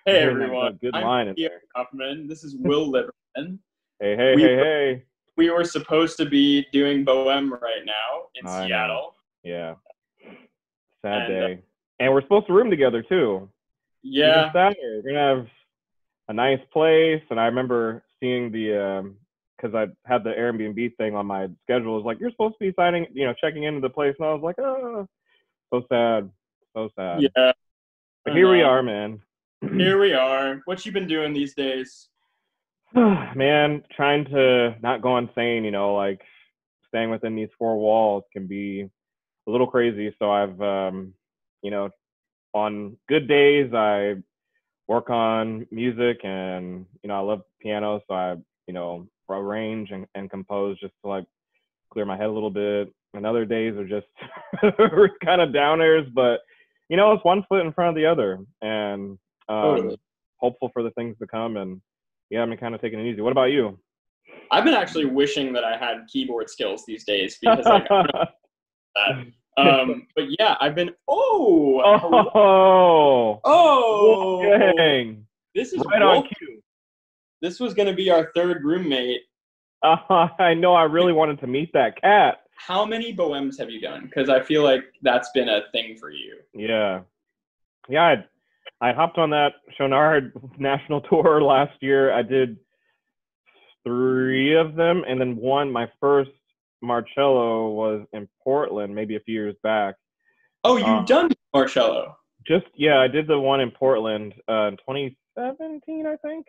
Hey Getting everyone, that good I'm line in Theo there. Hoffman. This is Will Liverman. Hey, hey, We hey, hey. we were supposed to be doing Boheme right now in I know. Seattle, Yeah. Sad and day. And we're supposed to room together too. Even yeah. sadder. We're gonna have a nice place. And I remember seeing the because I had the Airbnb thing on my schedule. It was like you're supposed to be signing, checking into the place, and I was like, oh, so sad, so sad. Yeah, But I here we know. are, man. Here we are. What you been doing these days? Man, trying to not go insane. Like staying within these four walls can be a little crazy. So you know, on good days, I work on music and, I love piano. So arrange and compose just to like clear my head a little bit. And other days are just kind of downers, but, it's one foot in front of the other and Totally. hopeful for the things to come. And yeah, I'm kind of taking it easy. What about you? I've been actually wishing that I had keyboard skills these days because like I'm not that. But yeah, I've been. Oh, Oh, Wolfgang, this is right on Wolf. cue. This was gonna be our third roommate. I know. I really wanted to meet that cat. How many Bohemes have you done? Because I feel like that's been a thing for you. Yeah, yeah. I hopped on that Chonard national tour last year. I did three of them, and then one. My first Marcello was in Portland, maybe a few years back. Oh, Uh, you've done Marcello. yeah, I did the one in Portland in 2017, I think.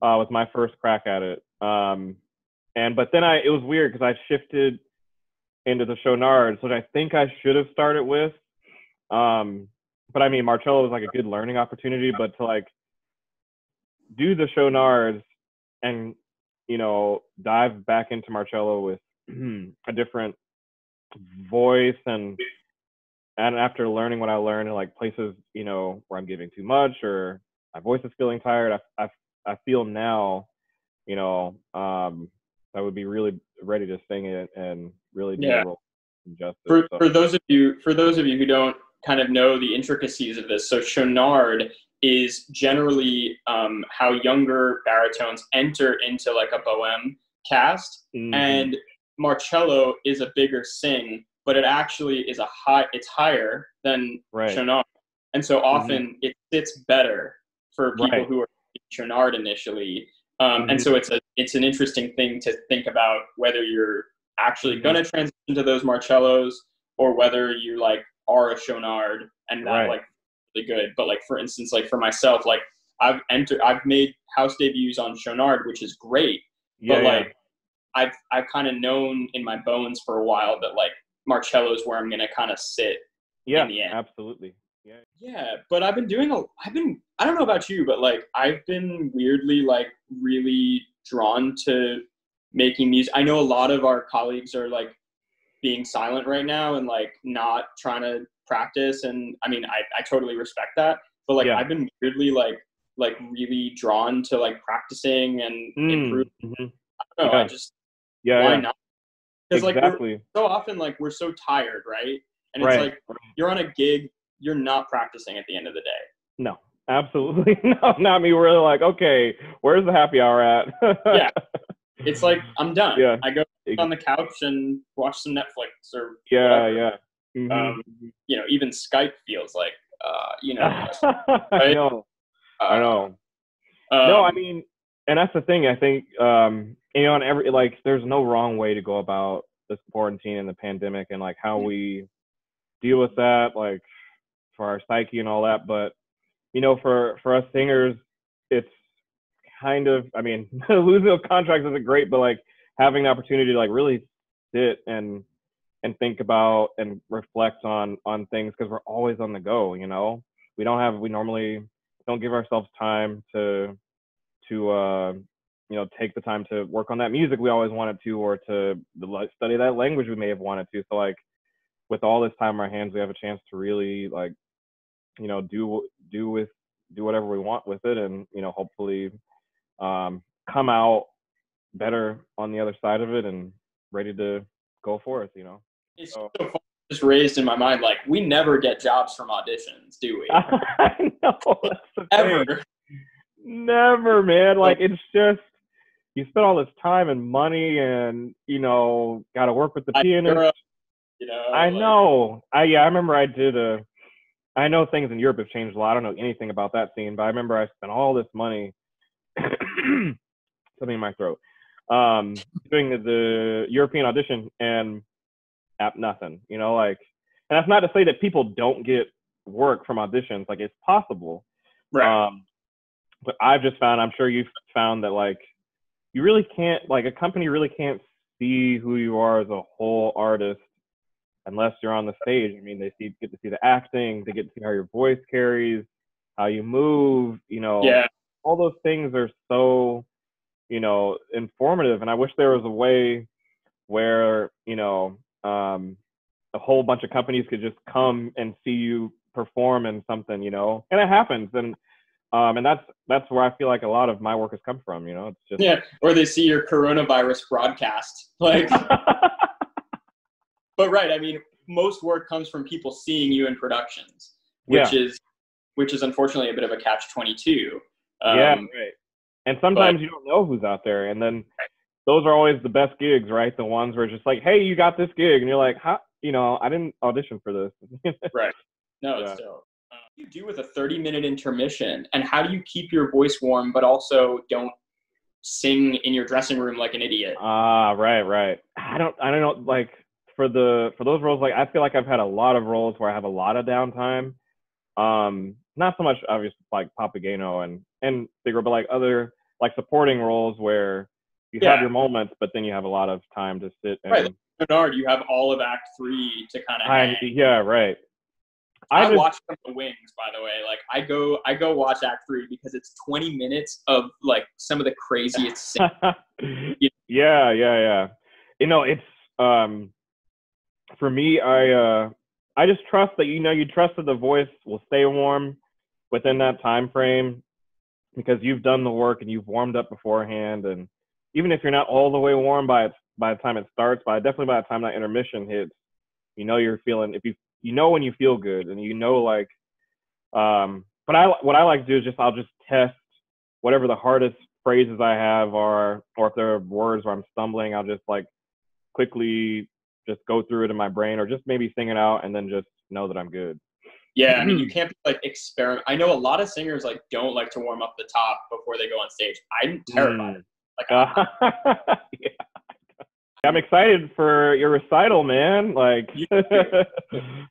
Was my first crack at it. But then it was weird because I shifted into the Chonards, which I think I should have started with. But I mean, Marcello was like a good learning opportunity, but to like do the Chonards and, dive back into Marcello with a different voice and after learning what I learned in like places, where I'm giving too much or my voice is feeling tired, I feel now, I would be really ready to sing it and really do the Yeah. role justice. For So for those of you who don't kind of know the intricacies of this, so Chonard is generally how younger baritones enter into like a bohème cast, mm-hmm. and Marcello is a bigger sing, but it actually is it's higher than Right. Chonard, and so Mm-hmm. often it fits better for people Right. who are Chonard initially. And Mm-hmm. so it's an interesting thing to think about whether you're actually Mm-hmm. going to transition to those Marcellos or whether you like are a Chonard and that Right. like really good. But like for instance, like for myself, like I've made house debuts on Chonard, which is great. Yeah. But Yeah. like I've kind of known in my bones for a while that like Marcello is where I'm gonna kind of sit in Yeah. the end. Absolutely. Yeah. Yeah, but I don't know about you, but like I've been weirdly like really drawn to making music. I know a lot of our colleagues are like being silent right now and like not trying to practice, and I mean I totally respect that. But like Yeah. I've been weirdly like really drawn to like practicing and improving. Mm-hmm. I don't know, I Yeah. just Yeah. why Yeah. not? Because like we're Exactly. so often like we're so tired, right? And it's Right. like you're on a gig, you're not practicing at the end of the day. No. Absolutely. No. Not me. We're like, okay, where's the happy hour at? Yeah, it's like I'm done. Yeah. I go on the couch and watch some Netflix or Yeah. whatever. Yeah. Mm-hmm. Even Skype feels like, I right? know. I Uh, know. No, I um, mean, and that's the thing. I think, on every like, there's no wrong way to go about this quarantine and the pandemic and like how we deal with that, like for our psyche and all that. But for us singers, it's kind of, I mean, losing those contracts isn't great, but like having the opportunity to like really sit and think about and reflect on things because we're always on the go. We normally don't give ourselves time to take the time to work on that music we always wanted to, or to study that language we may have wanted to. So like with all this time in our hands, we have a chance to really like do whatever we want with it, and hopefully come out better on the other side of it and ready to go forth. it's So so fun just raised in my mind, like, we never get jobs from auditions, do we? I know, that's the Ever. thing. Never, man. Like, it's just, you spend all this time and money and, you know, got to work with the pianist. You know, I know. I remember I know things in Europe have changed a lot. I don't know anything about that scene, but I remember I spent all this money, something in my throat, doing the European audition and nothing, you know, like, and that's not to say that people don't get work from auditions. Like, it's possible. right. But I've just found, I'm sure you've found that, like, you really can't, like, a company really can't see who you are as a whole artist unless you're on the stage. I mean, they get to see the acting, they get to see how your voice carries, how you move, you know. Yeah. All those things are so, you know, informative. And I wish there was a way where, you know, a whole bunch of companies could just come and see you perform in something, you know. And it happens. And that's where I feel like a lot of my work has come from, you know. It's just, Yeah, or they see your coronavirus broadcast, like. But right, I mean, most work comes from people seeing you in productions, which is unfortunately a bit of a catch-22. Yeah, right. And sometimes you don't know who's out there, and then those are always the best gigs, right? The ones where it's just like, hey, you got this gig, and you're like, how? You know, I didn't audition for this. Right. No, it's dope. What do you do with a 30-minute intermission, and how do you keep your voice warm but also don't sing in your dressing room like an idiot? Right. I don't know, like, for those roles, like, I feel like I've had a lot of roles where I have a lot of downtime. Not so much obviously like Papageno and Figaro, but like other, like, supporting roles where you have your moments, but then you have a lot of time to sit and. Right, like Bernard, you have all of Act 3 to kind of hang. Yeah, right. I watch From the Wings, by the way. Like, I go watch Act 3 because it's 20 minutes of, like, some of the craziest singing. Yeah. You know, it's for me, I just trust that, you know, you trust that the voice will stay warm within that time frame because you've done the work and you've warmed up beforehand. And even if you're not all the way warm by the time it starts, definitely by the time that intermission hits, you know, you're feeling, you know when you feel good, and you know, like, but what I like to do is I'll just test whatever the hardest phrases I have are, or if there are words where I'm stumbling, I'll just, like, quickly just go through it in my brain, or just maybe sing it out and then just know that I'm good. Yeah, I mean, you can't, like, experiment. I know a lot of singers, like, don't like to warm up the top before they go on stage. I'm terrified. Yeah. I'm excited for your recital, man. Like,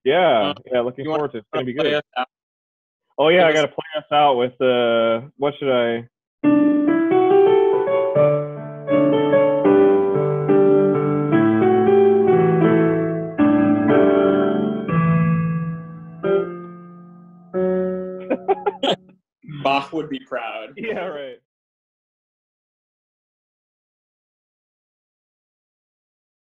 yeah, looking forward to it. It's gonna be good. Oh yeah, I gotta play us out with what should I? Bach would be proud. Yeah, right.